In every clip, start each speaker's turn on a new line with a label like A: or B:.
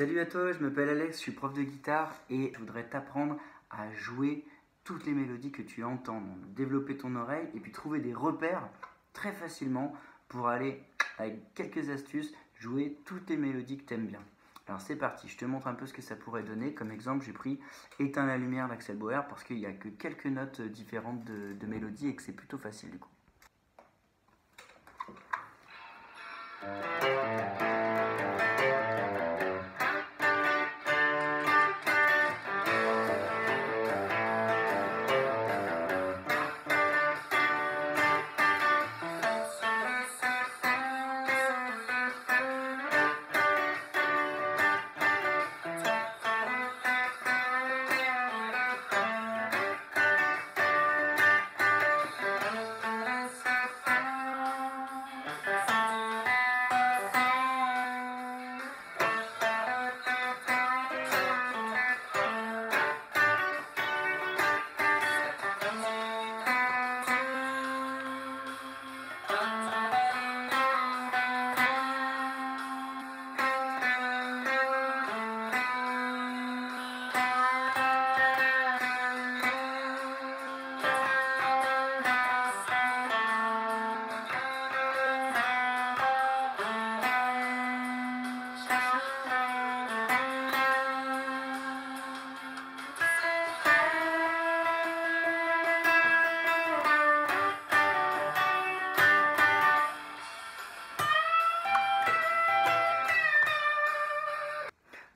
A: Salut à toi, je m'appelle Alex, je suis prof de guitare et je voudrais t'apprendre à jouer toutes les mélodies que tu entends. Donc, développer ton oreille et puis trouver des repères très facilement pour aller, avec quelques astuces, jouer toutes les mélodies que tu aimes bien. Alors c'est parti, je te montre un peu ce que ça pourrait donner. Comme exemple, j'ai pris Éteins la lumière d'Axel Bauer parce qu'il n'y a que quelques notes différentes de mélodie et que c'est plutôt facile du coup.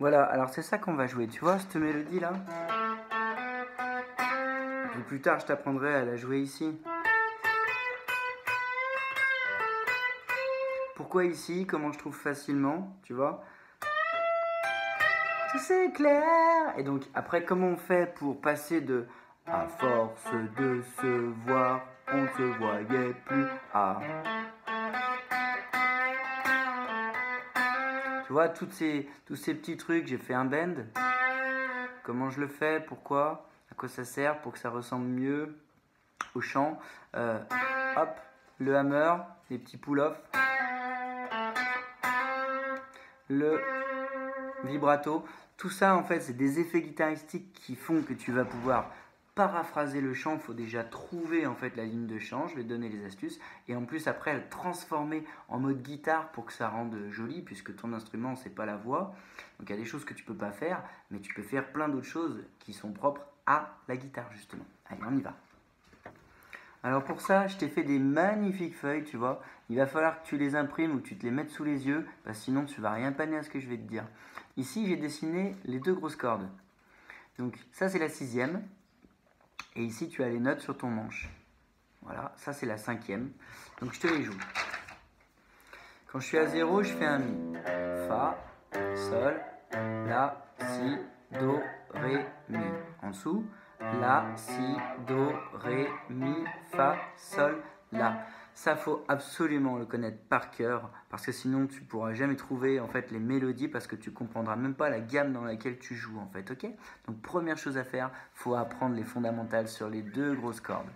A: Voilà, alors c'est ça qu'on va jouer, tu vois, cette mélodie-là. Puis plus tard, je t'apprendrai à la jouer ici. Pourquoi ici? Comment je trouve facilement, tu vois? C'est clair! Et donc, après, comment on fait pour passer de à force de se voir, on ne se voyait plus à... Tu vois, tous ces petits trucs, j'ai fait un bend. Comment je le fais? Pourquoi? À quoi ça sert? Pour que ça ressemble mieux au chant. Hop, le hammer, les petits pull-offs. Le vibrato. Tout ça, en fait, c'est des effets guitaristiques qui font que tu vas pouvoir paraphraser le chant. Il faut déjà trouver en fait la ligne de chant. Je vais te donner les astuces. Et en plus, après, le transformer en mode guitare pour que ça rende joli, puisque ton instrument, c'est pas la voix. Donc, il y a des choses que tu peux pas faire, mais tu peux faire plein d'autres choses qui sont propres à la guitare, justement. Allez, on y va. Alors pour ça, je t'ai fait des magnifiques feuilles, tu vois. Il va falloir que tu les imprimes ou que tu te les mettes sous les yeux, parce que sinon tu vas rien paner à ce que je vais te dire. Ici, j'ai dessiné les deux grosses cordes. Donc ça, c'est la 6e. Et ici, tu as les notes sur ton manche. Voilà, ça c'est la 5e. Donc je te les joue. Quand je suis à 0, je fais un Mi. Fa, Sol, La, Si, Do, Ré, Mi. En dessous, La, Si, Do, Ré, Mi, Fa, Sol, La. Ça, faut absolument le connaître par cœur parce que sinon tu pourras jamais trouver en fait les mélodies parce que tu comprendras même pas la gamme dans laquelle tu joues en fait, ok? Donc première chose à faire, faut apprendre les fondamentales sur les deux grosses cordes.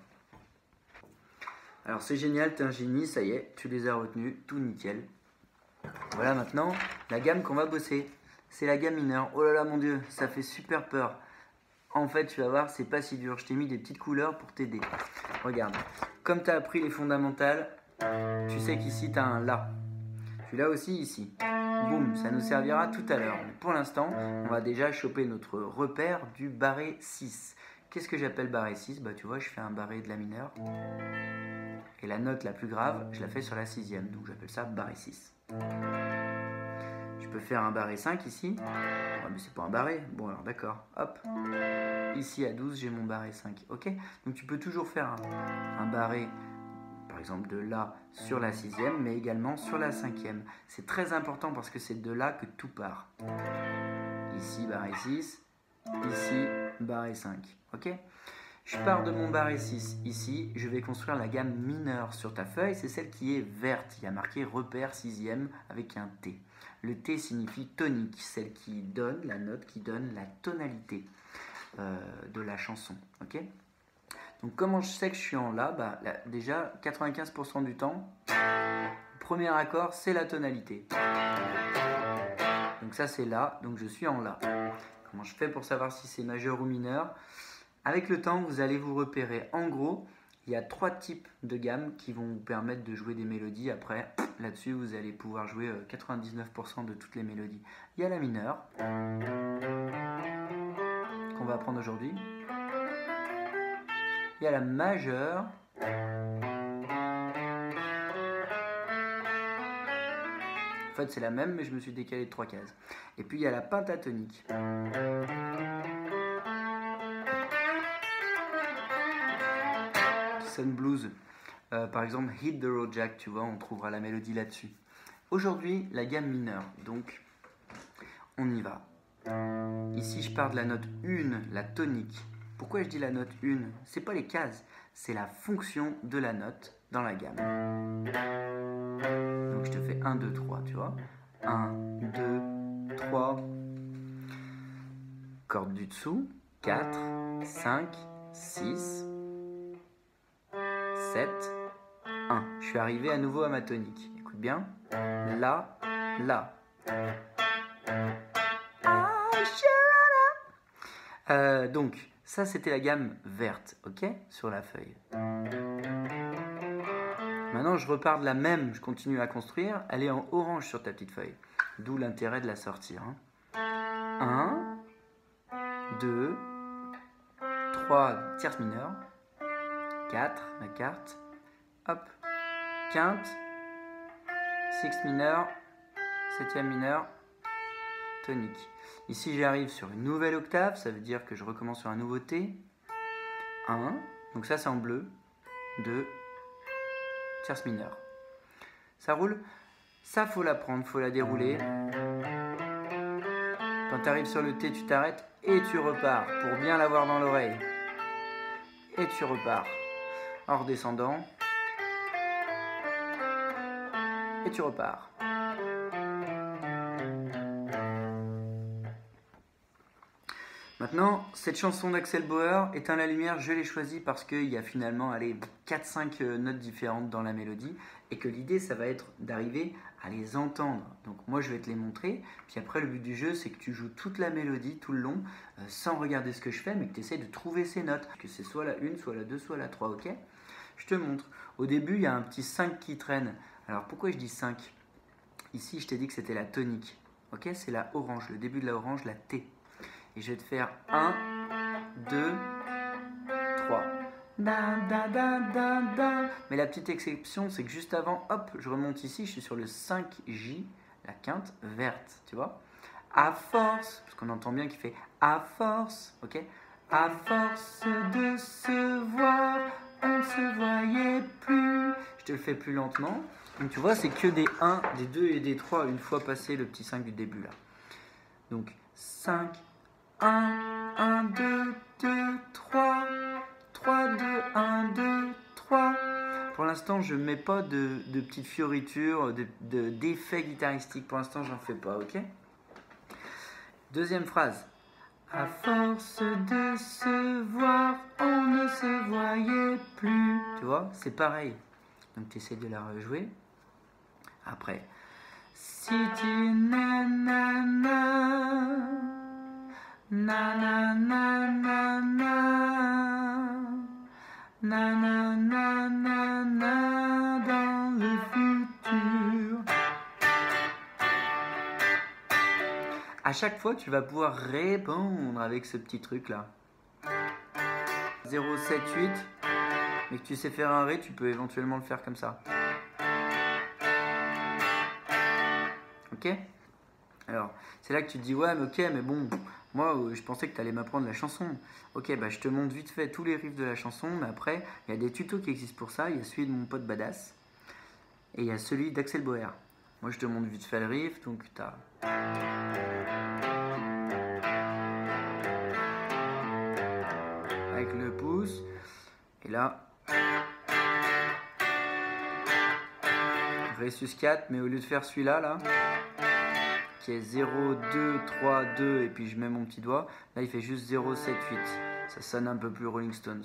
A: Alors c'est génial, t'es un génie, ça y est, tu les as retenus, tout nickel. Voilà maintenant la gamme qu'on va bosser. C'est la gamme mineure. Oh là là mon dieu, ça fait super peur. En fait, tu vas voir, c'est pas si dur. Je t'ai mis des petites couleurs pour t'aider. Regarde, comme tu as appris les fondamentales, tu sais qu'ici tu as un La. Celui-là aussi ici. Boum, ça nous servira tout à l'heure. Mais pour l'instant, on va déjà choper notre repère du barré 6. Qu'est-ce que j'appelle barré 6? Bah tu vois, je fais un barré de La mineur. Et la note la plus grave, je la fais sur la 6e. Donc j'appelle ça barré 6. Je peux faire un barré 5 ici. Ouais, mais c'est pas un barré. Bon alors d'accord, hop. Ici à 12, j'ai mon barré 5. Ok? Donc tu peux toujours faire un barré, par exemple de La sur la 6e, mais également sur la 5e. C'est très important parce que c'est de là que tout part. Ici, barré 6. Ici, barré 5. Ok? Je pars de mon barré 6 ici, je vais construire la gamme mineure sur ta feuille, c'est celle qui est verte, il y a marqué repère 6e avec un T. Le T signifie tonique, celle qui donne, la note qui donne la tonalité de la chanson. Ok? Donc comment je sais que je suis en La? Bah, là, déjà, 95% du temps, le premier accord c'est la tonalité. Donc Donc ça c'est La, donc je suis en La. Comment je fais pour savoir si c'est majeur ou mineur? Avec le temps, vous allez vous repérer. En gros, il y a 3 types de gammes qui vont vous permettre de jouer des mélodies. Après, là-dessus, vous allez pouvoir jouer 99% de toutes les mélodies. Il y a la mineure, qu'on va apprendre aujourd'hui. Il y a la majeure. En fait, c'est la même, mais je me suis décalé de 3 cases. Et puis, il y a la pentatonique. Qui sonne blues. Par exemple, Hit the Road Jack, tu vois, on trouvera la mélodie là-dessus. Aujourd'hui, la gamme mineure. Donc, on y va. Ici, je pars de la note 1, la tonique. Pourquoi je dis la note 1? C'est pas les cases, c'est la fonction de la note dans la gamme. Donc je te fais 1, 2, 3, tu vois. 1, 2, 3. Corde du dessous. 4, 5, 6, 7, 1. Je suis arrivé à nouveau à ma tonique. Écoute bien. La, la. Donc, ça c'était la gamme verte, ok, sur la feuille. Maintenant, je repars de la même, je continue à construire. Elle est en orange sur ta petite feuille. D'où l'intérêt de la sortir. 1, 2, 3, tierce mineure. 4, la carte. Hop, quinte. 6 mineur. 7e mineur. Tonique. Ici, j'arrive sur une nouvelle octave, ça veut dire que je recommence sur un nouveau T. 1, donc ça c'est en bleu. 2, tierce mineure. Ça roule. Ça, faut la prendre, faut la dérouler. Quand tu arrives sur le T, tu t'arrêtes et tu repars pour bien l'avoir dans l'oreille. Et tu repars. En redescendant. Et tu repars. Maintenant, cette chanson d'Axel Bauer, Éteins la lumière, je l'ai choisie parce qu'il y a finalement 4-5 notes différentes dans la mélodie et que l'idée, ça va être d'arriver à les entendre. Donc moi, je vais te les montrer. Puis après, le but du jeu, c'est que tu joues toute la mélodie, tout le long, sans regarder ce que je fais, mais que tu essaies de trouver ces notes. Que c'est soit la 1, soit la 2, soit la 3, ok? Je te montre. Au début, il y a un petit 5 qui traîne. Alors pourquoi je dis 5? Ici, je t'ai dit que c'était la tonique. Ok? C'est la orange, le début de la orange, la T. Et je vais te faire 1, 2, 3. Mais la petite exception, c'est que juste avant, hop, je remonte ici, je suis sur le 5J, la quinte verte, tu vois. À force, parce qu'on entend bien qu'il fait à force, ok. À force de se voir, on ne se voyait plus. Je te le fais plus lentement. Donc tu vois, c'est que des 1, des 2 et des 3 une fois passé le petit 5 du début là. Donc 5, 1, 1, 2, 2, 3, 3, 2, 1, 2, 3. Pour l'instant, je ne mets pas de petites fioritures, d'effets guitaristiques. Pour l'instant, j'en fais pas, ok? Deuxième phrase. À force de se voir, on ne se voyait plus. Tu vois, c'est pareil. Donc, tu essaies de la rejouer. Après. Si tu nanana. Na na na na na na na na na na dans le futur. À chaque fois, tu vas pouvoir répondre avec ce petit truc là. 0, 7, 8. Mais que tu sais faire un Ré, tu peux éventuellement le faire comme ça. Ok? Alors, c'est là que tu te dis, ouais, mais ok, mais bon, moi, je pensais que tu allais m'apprendre la chanson. Ok, bah je te montre vite fait tous les riffs de la chanson, mais après, il y a des tutos qui existent pour ça. Il y a celui de mon pote Badass, et il y a celui d'Axel Bauer. Moi, je te montre vite fait le riff, donc tu as... Avec le pouce, et là... Ré sus 4, mais au lieu de faire celui-là, là... qui est 0, 2, 3, 2 et puis je mets mon petit doigt. Là, il fait juste 0, 7, 8. Ça sonne un peu plus Rolling Stones.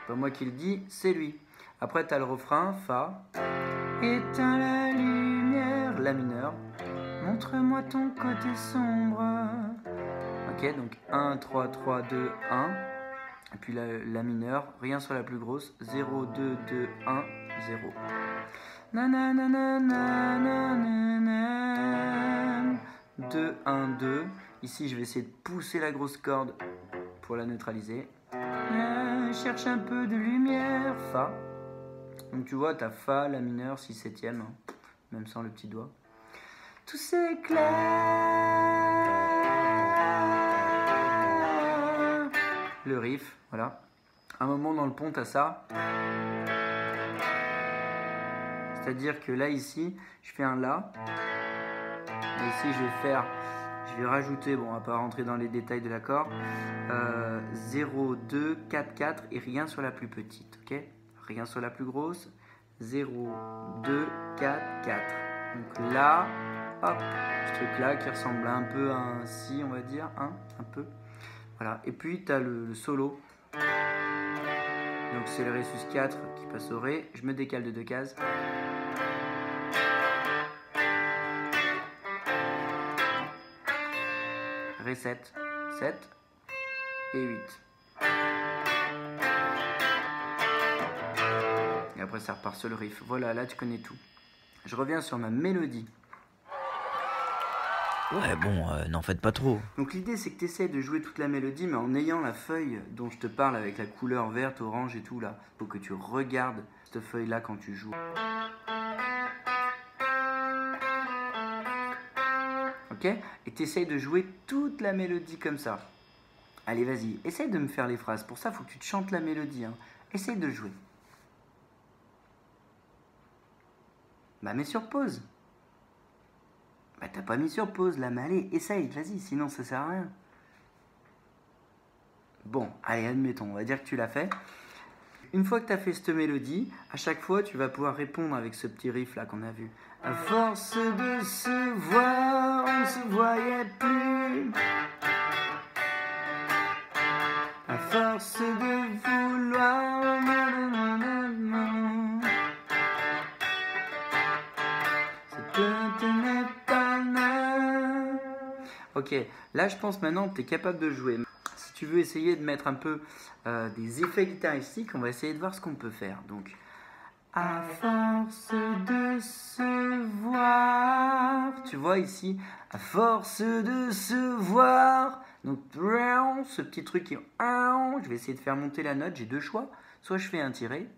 A: Pas moi qui le dis, c'est lui. Après, tu as le refrain, Fa. Éteins la lumière, La mineur. Montre-moi ton côté sombre. Ok, donc 1, 3, 3, 2, 1. Et puis La mineur, rien sur la plus grosse. 0, 2, 2, 1, 0. Nananana, 2, 1, 2. Ici, je vais essayer de pousser la grosse corde pour la neutraliser. Cherche un peu de lumière. Fa. Donc tu vois, tu as Fa, La mineur, Si septième, hein, même sans le petit doigt. Tout s'éclaire. Le riff, voilà. Un moment dans le pont, tu as ça. C'est-à-dire que là, ici, je fais un La. Et ici, je vais rajouter, bon, on va pas rentrer dans les détails de l'accord, 0, 2, 4, 4 et rien sur la plus petite, ok? Rien sur la plus grosse, 0, 2, 4, 4. Donc là, hop, ce truc-là qui ressemble un peu à un Si, on va dire, hein, un peu. Voilà, et puis tu as le solo. Donc c'est le Ré sus 4 qui passe au Ré. Je me décale de 2 cases. Ré 7, 7 et 8. Et après ça repart sur le riff. Voilà, là tu connais tout. Je reviens sur ma mélodie.
B: Ouais, bon, n'en faites pas trop.
A: Donc l'idée c'est que tu essaies de jouer toute la mélodie, mais en ayant la feuille dont je te parle avec la couleur verte, orange et tout là. Faut que tu regardes cette feuille là quand tu joues. Ok? Et tu essayes de jouer toute la mélodie comme ça. Allez, vas-y, essaye de me faire les phrases. Pour ça, faut que tu te chantes la mélodie. Hein. Essaye de jouer. Bah, mets sur pause. Bah, t'as pas mis sur pause là, mais allez, essaye, vas-y, sinon ça sert à rien. Bon, allez, admettons, on va dire que tu l'as fait. Une fois que tu as fait cette mélodie, à chaque fois, tu vas pouvoir répondre avec ce petit riff là qu'on a vu. À force de se voir, on ne se voyait plus. À force de vouloir. C'est que tu n'es pas là. Ok, là je pense maintenant que tu es capable de jouer. Si tu veux essayer de mettre un peu des effets guitaristiques, on va essayer de voir ce qu'on peut faire. Donc, à force de se voir. Tu vois ici, à force de se voir. Donc, ce petit truc qui. Je vais essayer de faire monter la note. J'ai deux choix. Soit je fais un tiré.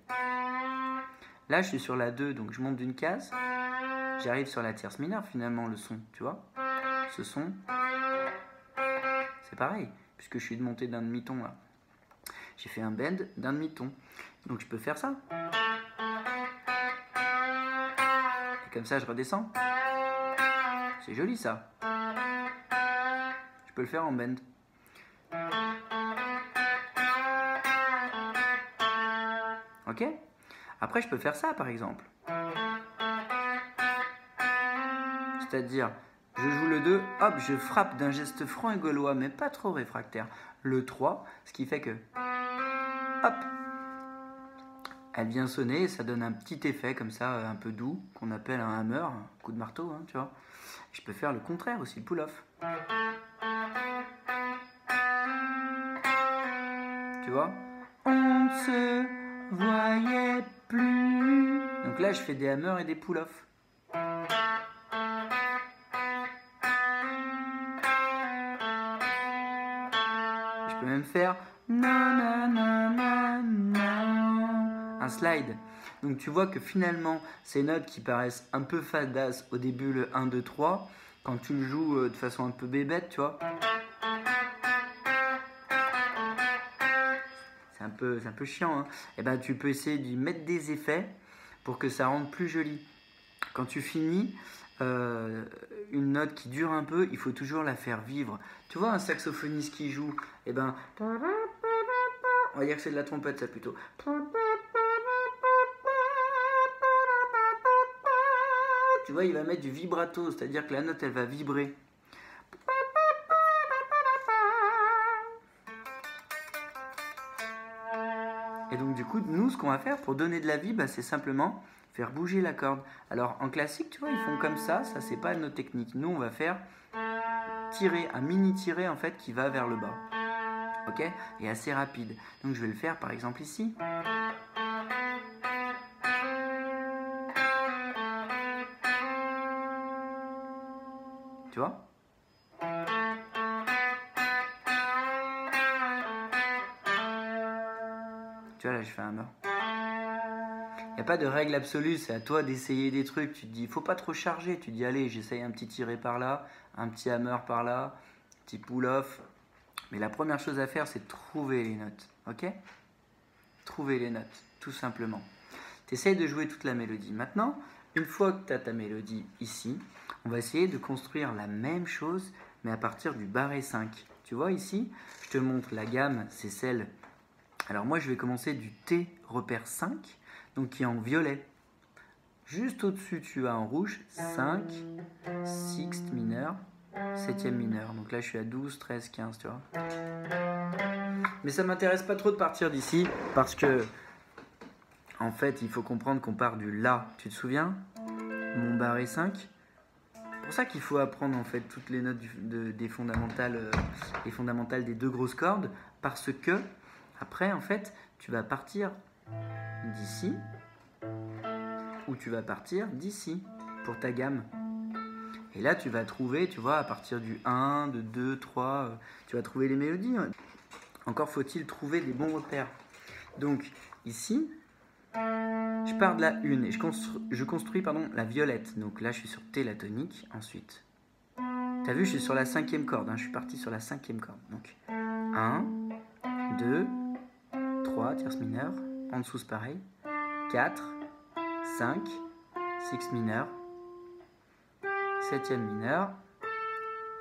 A: Là, je suis sur la 2, donc je monte d'une case. J'arrive sur la tierce mineure, finalement, le son. Tu vois? Ce son. C'est pareil, puisque je suis de montée d'un demi-ton là. J'ai fait un bend d'un demi-ton. Donc je peux faire ça. Et comme ça, je redescends. C'est joli ça. Je peux le faire en bend. Ok? Après, je peux faire ça par exemple. C'est-à-dire, je joue le 2, hop, je frappe d'un geste franc et gaulois, mais pas trop réfractaire. Le 3, ce qui fait que, hop, elle vient sonner et ça donne un petit effet comme ça, un peu doux, qu'on appelle un hammer, un coup de marteau, hein, tu vois. Je peux faire le contraire aussi, le pull-off. Tu vois? On ne se voyait plus. Donc là, je fais des hammers et des pull-offs. Je peux même faire un slide. Donc tu vois que finalement, ces notes qui paraissent un peu fadasses au début, le 1, 2, 3, quand tu le joues de façon un peu bébête, tu vois, c'est un peu chiant, hein. Et ben tu peux essayer d'y mettre des effets pour que ça rende plus joli. Quand tu finis une note qui dure un peu, il faut toujours la faire vivre. Tu vois un saxophoniste qui joue, et ben on va dire que c'est de la trompette ça plutôt. Tu vois, il va mettre du vibrato, c'est-à-dire que la note elle va vibrer. Et donc du coup, nous ce qu'on va faire pour donner de la vie, bah, c'est simplement faire bouger la corde. Alors en classique, tu vois, ils font comme ça c'est pas notre technique. Nous, on va faire tirer, un mini tiré en fait qui va vers le bas. Ok? Et assez rapide. Donc je vais le faire par exemple ici. Tu vois? Tu vois, là, je fais un hammer. Il n'y a pas de règle absolue, c'est à toi d'essayer des trucs. Tu te dis, il faut pas trop charger. Tu te dis, allez, j'essaye un petit tiré par là, un petit hammer par là, un petit pull-off. Mais la première chose à faire, c'est trouver les notes. Ok? Trouver les notes, tout simplement. Tu essayes de jouer toute la mélodie. Maintenant, une fois que tu as ta mélodie ici, on va essayer de construire la même chose, mais à partir du barré 5. Tu vois ici, je te montre la gamme, c'est celle. Alors moi, je vais commencer du T repère 5, donc qui est en violet. Juste au-dessus, tu as en rouge 5, sixte mineur, septième mineur. Donc là, je suis à 12, 13, 15, tu vois. Mais ça m'intéresse pas trop de partir d'ici, parce que, en fait, il faut comprendre qu'on part du La. Tu te souviens? Mon barré 5. C'est pour ça qu'il faut apprendre en fait toutes les notes des fondamentales, les fondamentales des deux grosses cordes, parce que après en fait tu vas partir d'ici ou tu vas partir d'ici pour ta gamme. Et là tu vas trouver, tu vois, à partir du 1, de 2, 3, tu vas trouver les mélodies. Encore faut-il trouver des bons repères. Donc ici, je pars de la 1 et je construis la violette. Donc là, je suis sur T la tonique. Ensuite, tu as vu, je suis sur la 5e corde. Je suis parti sur la 5e corde. Donc 1, 2, 3, tierce mineure. En dessous, c'est pareil. 4, 5, 6 mineur, 7e mineur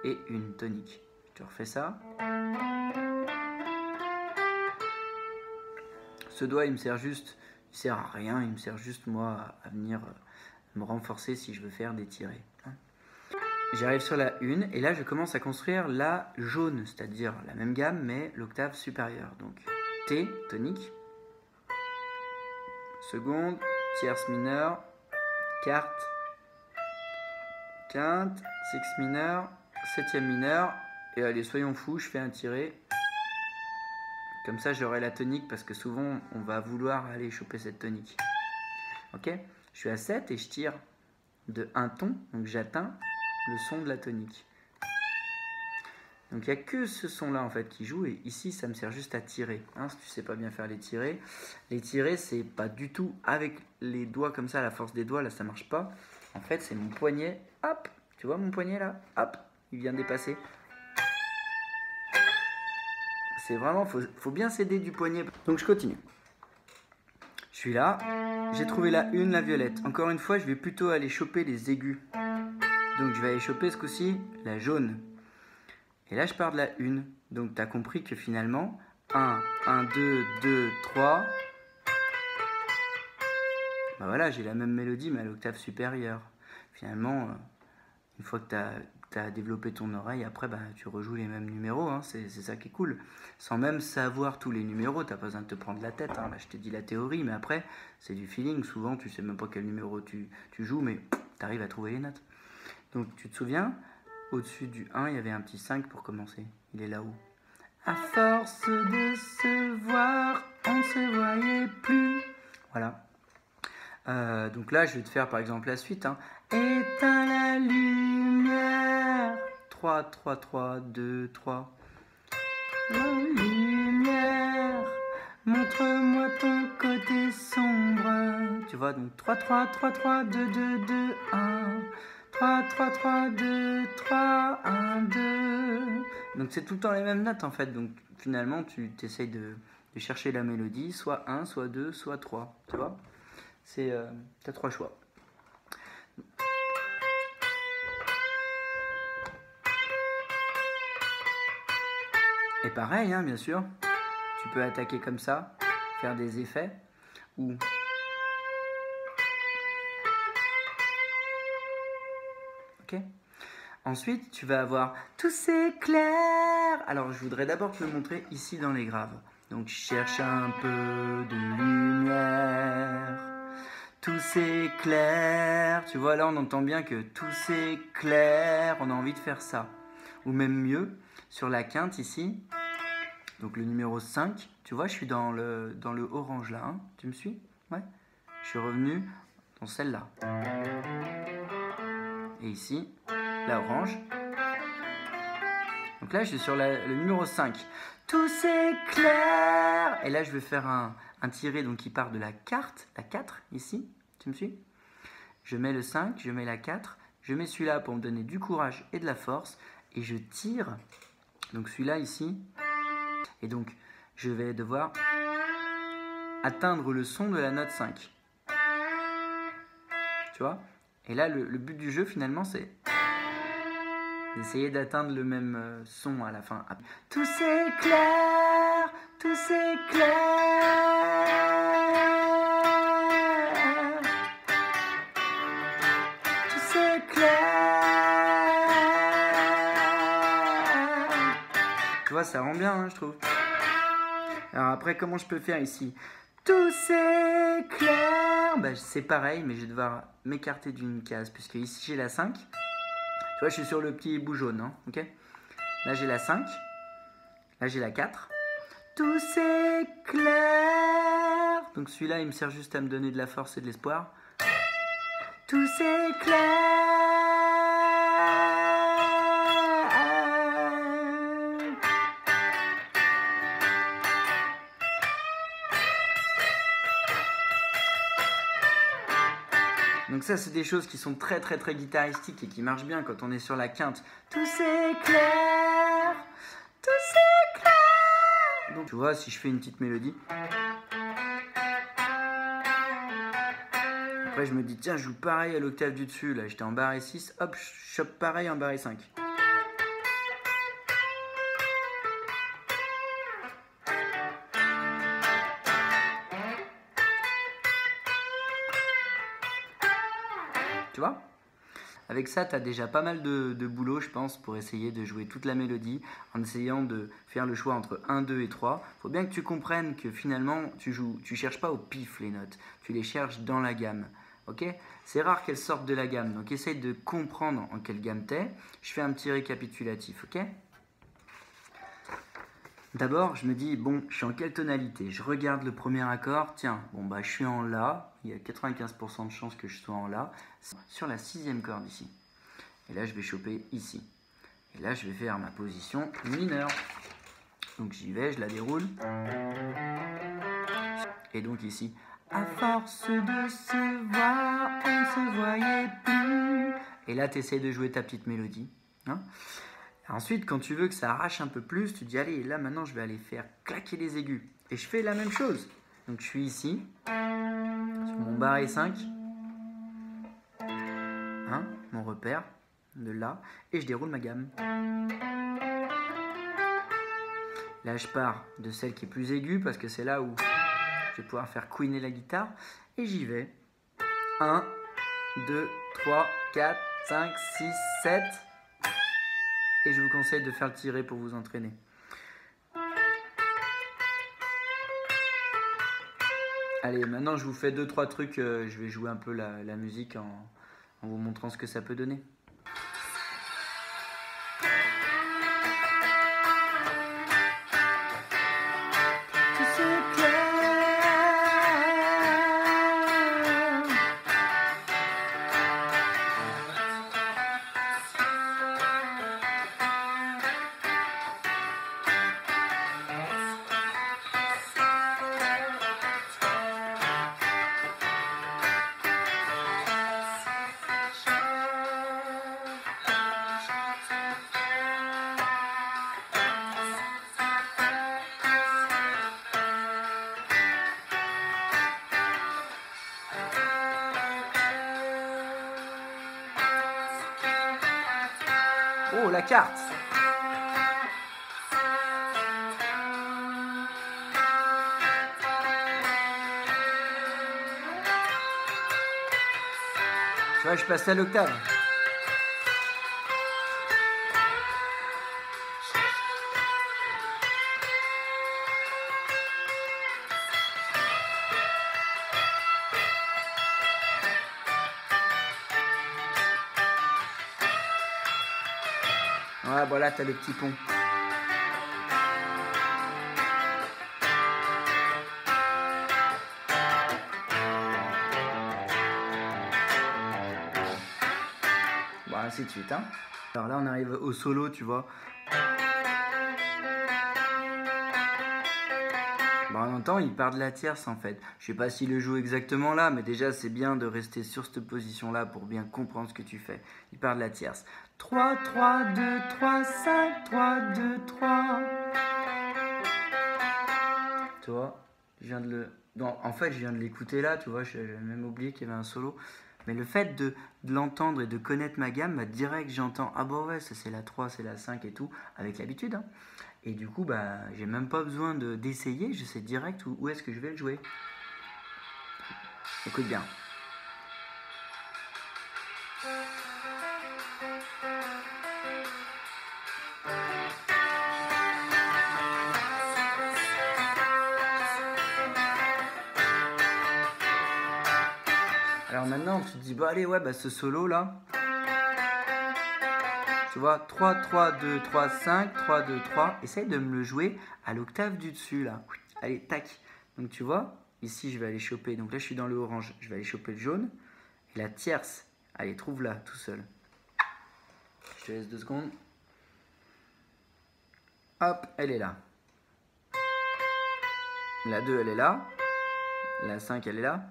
A: et une tonique. Je te refais ça. Ce doigt, il me sert juste... Il sert à rien, il me sert juste moi à venir me renforcer si je veux faire des tirés. J'arrive sur la 1 et là je commence à construire la jaune, c'est-à-dire la même gamme mais l'octave supérieure. Donc T, tonique, seconde, tierce mineure, quarte, quinte, sixte mineure, septième mineure et allez soyons fous, je fais un tiré. Comme ça, j'aurai la tonique parce que souvent, on va vouloir aller choper cette tonique. Ok? Je suis à 7 et je tire de un ton, donc j'atteins le son de la tonique. Donc il n'y a que ce son-là en fait qui joue et ici, ça me sert juste à tirer. Si tu sais pas bien faire les tirés, c'est pas du tout avec les doigts comme ça, la force des doigts, là, ça marche pas. En fait, c'est mon poignet, hop, tu vois mon poignet là, hop, il vient de dépasser. C'est vraiment, faut bien s'aider du poignet. Donc je continue. Je suis là, j'ai trouvé la 1, la violette. Encore une fois, je vais plutôt aller choper les aigus. Donc je vais aller choper ce coup-ci la jaune. Et là, je pars de la 1. Donc tu as compris que finalement, 1, 1, 2, 2, 3. Bah voilà, j'ai la même mélodie, mais à l'octave supérieure. Finalement, une fois que tu as développé ton oreille, après tu rejoues les mêmes numéros, c'est ça qui est cool. Sans même savoir tous les numéros, tu n'as pas besoin de te prendre la tête. Là, je t'ai dit la théorie, mais après, c'est du feeling. Souvent, tu sais même pas quel numéro tu joues, mais tu arrives à trouver les notes. Donc, tu te souviens, au-dessus du 1, il y avait un petit 5 pour commencer. Il est là-haut. À force de se voir, on ne se voyait plus. Voilà. Donc là, je vais te faire par exemple la suite. Éteins la lumière. 3, 3, 3, 2, 3. La lumière, montre-moi ton côté sombre. Tu vois, donc 3, 3, 3, 3, 2, 2, 2, 1. 3, 3, 3, 2, 3, 1, 2. Donc c'est tout le temps les mêmes notes en fait. Donc finalement, tu essayes de chercher la mélodie, soit 1, soit 2, soit 3. Tu vois? T'as 3 choix. Et pareil, bien sûr, tu peux attaquer comme ça, faire des effets, ou... Ok. Ensuite, tu vas avoir tout s'éclaire. Alors, je voudrais d'abord te le montrer ici dans les graves. Donc, cherche un peu de lumière. Tout s'éclaire. Tu vois, là, on entend bien que tout s'éclaire. On a envie de faire ça. Ou même mieux, sur la quinte ici. Donc le numéro 5. Tu vois, je suis dans le orange là. Hein. Tu me suis? Ouais. Je suis revenu dans celle-là. Et ici, la orange. Donc là, je suis sur le numéro 5. Tout s'éclaire. Et là, je vais faire un tiré donc, qui part de la carte, la 4, ici. Tu me suis? Je mets le 5, je mets la 4. Je mets celui-là pour me donner du courage et de la force. Et je tire. Donc celui-là, ici. Et donc, je vais devoir atteindre le son de la note 5. Tu vois? Et là, le but du jeu, finalement, c'est d'essayer d'atteindre le même son à la fin. Tout s'éclaire, tout s'éclaire. Tout s'éclaire. Tu vois, ça rend bien, hein, je trouve. Alors après, comment je peux faire ici? Tout s'éclaire. Bah, c'est pareil, mais je vais devoir m'écarter d'une case, puisque ici j'ai la 5. Tu vois, je suis sur le petit bout jaune, hein, ok? Là, j'ai la 5. Là, j'ai la 4. Tout s'éclaire. Donc celui-là, il me sert juste à me donner de la force et de l'espoir. Tout s'éclaire. Donc ça, c'est des choses qui sont très très très guitaristiques et qui marchent bien quand on est sur la quinte. Tout s'éclaire, tout s'éclaire. Donc tu vois, si je fais une petite mélodie. Après, je me dis, tiens, je joue pareil à l'octave du dessus. Là, j'étais en barré 6, hop, je chope pareil en barré 5. Tu vois? Avec ça, tu as déjà pas mal de boulot, je pense, pour essayer de jouer toute la mélodie en essayant de faire le choix entre 1, 2 et 3. Il faut bien que tu comprennes que finalement, tu cherches pas au pif les notes, tu les cherches dans la gamme. Ok? C'est rare qu'elles sortent de la gamme, donc essaye de comprendre en quelle gamme t'es. Je fais un petit récapitulatif, ok? D'abord, je me dis, bon, je suis en quelle tonalité? Je regarde le premier accord, tiens, bon bah je suis en La, il y a 95% de chances que je sois en La, sur la 6e corde ici. Et là, je vais choper ici. Et là, je vais faire ma position mineure. Donc j'y vais, je la déroule. Et donc ici, à force de se voir, on ne se voyait plus. Et là, tu essaies de jouer ta petite mélodie. Hein? Ensuite, quand tu veux que ça arrache un peu plus, tu dis, allez, là maintenant, je vais aller faire claquer les aigus. Et je fais la même chose. Donc, je suis ici, sur mon barré 5, hein, mon repère de là, et je déroule ma gamme. Là, je pars de celle qui est plus aiguë, parce que c'est là où je vais pouvoir faire couiner la guitare. Et j'y vais. 1, 2, 3, 4, 5, 6, 7... Et je vous conseille de faire le tirer pour vous entraîner. Allez, maintenant je vous fais 2-3 trucs. Je vais jouer un peu la musique en vous montrant ce que ça peut donner. Oh, la carte! Tu vois, je passe à l'octave. Ouais, voilà, t'as le petit pont. Bon, ainsi de suite, hein. Alors là, on arrive au solo, tu vois. Bon, on entend, il part de la tierce en fait. Je sais pas s'il le joue exactement là, mais déjà c'est bien de rester sur cette position-là pour bien comprendre ce que tu fais. Il part de la tierce. 3, 3, 2, 3, 5, 3, 2, 3. Tu vois, je viens de le... Non, en fait, je viens de l'écouter là, tu vois, j'avais même oublié qu'il y avait un solo. Mais le fait de l'entendre et de connaître ma gamme, bah, direct j'entends, ah bah ouais, ça c'est la 3, c'est la 5 et tout, avec l'habitude. Hein. Et du coup, bah, j'ai même pas besoin d'essayer, je sais direct où est-ce que je vais le jouer. Écoute bien. Alors maintenant, tu te dis, bah allez, ouais, bah ce solo là, tu vois, 3, 3, 2, 3, 5, 3, 2, 3. Essaye de me le jouer à l'octave du dessus, là. Allez, tac. Donc, tu vois, ici, je vais aller choper. Donc là, je suis dans le orange. Je vais aller choper le jaune. Et la tierce, allez, trouve-la tout seul. Je te laisse 2 secondes. Hop, elle est là. La 2, elle est là. La 5, elle est là.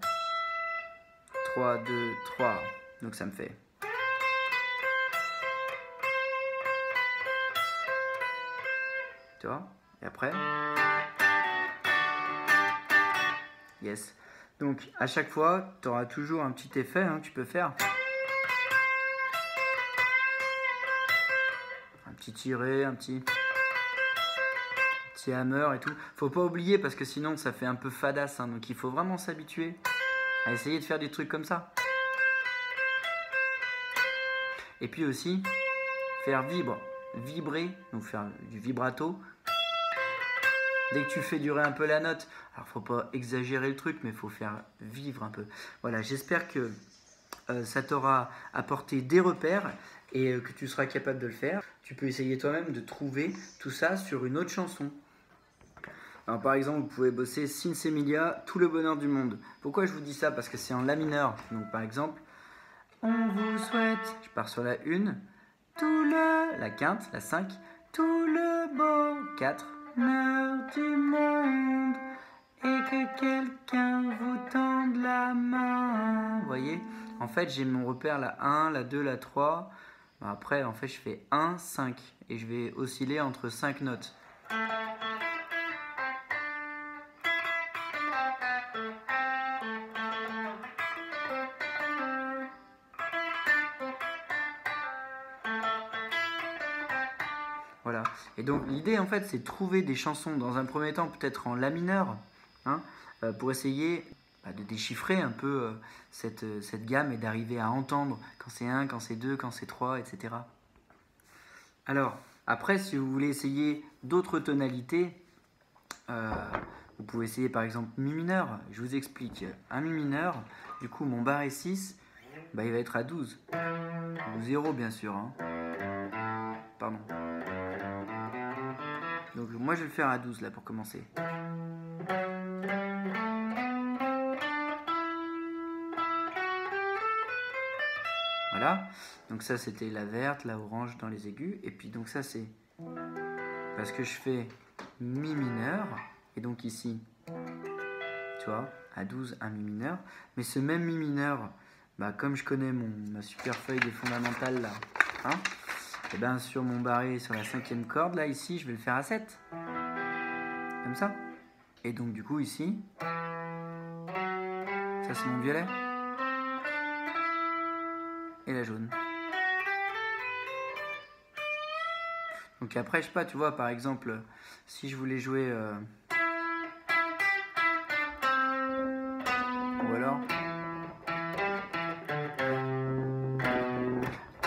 A: 3, 2, 3. Donc, ça me fait... Tu vois? Et après... Yes. Donc, à chaque fois, tu auras toujours un petit effet hein, que tu peux faire. Un petit tiré, un petit hammer et tout. Faut pas oublier parce que sinon, ça fait un peu fadasse. Hein, donc, il faut vraiment s'habituer à essayer de faire des trucs comme ça. Et puis aussi, faire vibrer, donc faire du vibrato. Dès que tu fais durer un peu la note, alors faut pas exagérer le truc, mais il faut faire vivre un peu. Voilà, j'espère que ça t'aura apporté des repères et que tu seras capable de le faire. Tu peux essayer toi-même de trouver tout ça sur une autre chanson. Alors, par exemple, vous pouvez bosser Sinsemilia, Tout le bonheur du monde. Pourquoi je vous dis ça? Parce que c'est en la mineur. Donc par exemple, on vous souhaite, je pars sur la 1, la quinte, la 5, tout le beau 4, bonheur du monde et que quelqu'un vous tende la main. Vous voyez? En fait, j'ai mon repère la 1, la 2, la 3. Après, en fait, je fais 1, 5 et je vais osciller entre 5 notes. Voilà. Et donc l'idée en fait c'est de trouver des chansons dans un premier temps peut-être en la mineur hein, pour essayer de déchiffrer un peu cette gamme et d'arriver à entendre quand c'est 1, quand c'est 2, quand c'est 3, etc. Alors après si vous voulez essayer d'autres tonalités, vous pouvez essayer par exemple mi mineur. Je vous explique. Un mi mineur, du coup mon barré 6, il va être à 12. Ou 0 bien sûr. Hein. Pardon. Donc moi je vais le faire à 12 là pour commencer. Voilà. Donc ça c'était la verte, la orange dans les aigus. Et puis donc ça c'est parce que je fais mi mineur. Et donc ici, tu vois, à 12 un mi mineur. Mais ce même mi mineur, comme je connais ma super feuille des fondamentales là, hein, et bien sur mon barré, sur la 5e corde, là, ici, je vais le faire à 7. Comme ça. Et donc, du coup, ici, ça c'est mon violet. Et la jaune. Donc après, je sais pas, tu vois, par exemple, si je voulais jouer... ou alors...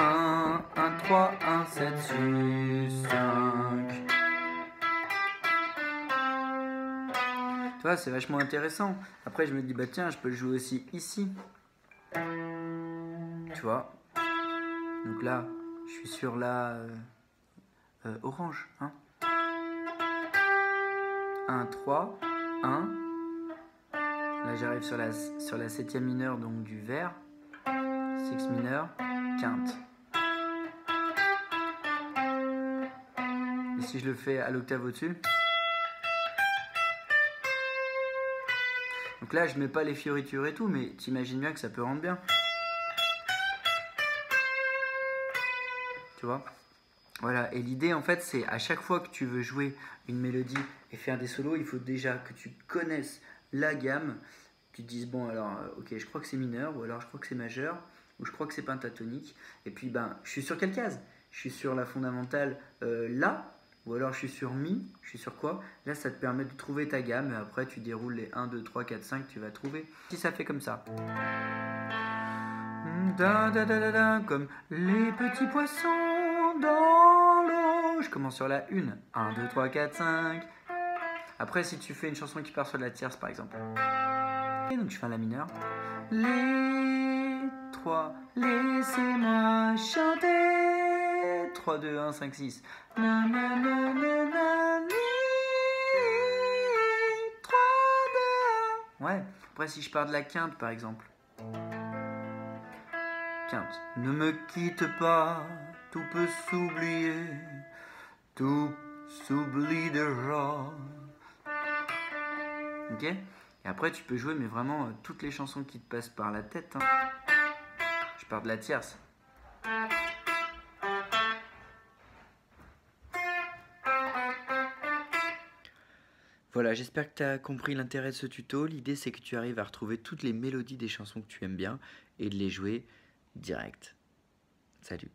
A: 1, 1, 3, 1, 7, 6, 5... Tu vois, c'est vachement intéressant. Après, je me dis, tiens, je peux le jouer aussi ici. Tu vois. Donc là, je suis sur la orange. Hein. 1, 3, 1. Là j'arrive sur la 7e mineure, donc du vert. 6 mineur, quinte. Et si je le fais à l'octave au-dessus, donc là je mets pas les fioritures et tout, mais t'imagines bien que ça peut rendre bien. Tu vois? Voilà, et l'idée en fait c'est à chaque fois que tu veux jouer une mélodie et faire des solos, il faut déjà que tu connaisses la gamme, tu te dises bon alors ok je crois que c'est mineur, ou alors je crois que c'est majeur, ou je crois que c'est pentatonique, et puis ben je suis sur quelle case? Je suis sur la fondamentale La, ou alors je suis sur Mi, je suis sur quoi? Là ça te permet de trouver ta gamme, et après tu déroules les 1, 2, 3, 4, 5, tu vas trouver. Si ça fait comme ça. Da, da, da, da, da, comme les petits poissons dans l'eau. Je commence sur la 1. 1, 2, 3, 4, 5. Après, si tu fais une chanson qui part sur de la tierce, par exemple. Et donc, je fais un La mineur. Les 3, laissez-moi chanter. 3, 2, 1, 5, 6. Na, na, na, na, na, mi, 3, 2, 1. Ouais. Après, si je pars de la quinte, par exemple. Quinte. Ne me quitte pas, tout peut s'oublier, tout s'oublie déjà. Ok? Et après tu peux jouer mais vraiment toutes les chansons qui te passent par la tête. Hein. Je pars de la tierce. Voilà, j'espère que tu as compris l'intérêt de ce tuto. L'idée c'est que tu arrives à retrouver toutes les mélodies des chansons que tu aimes bien et de les jouer direct. Salut.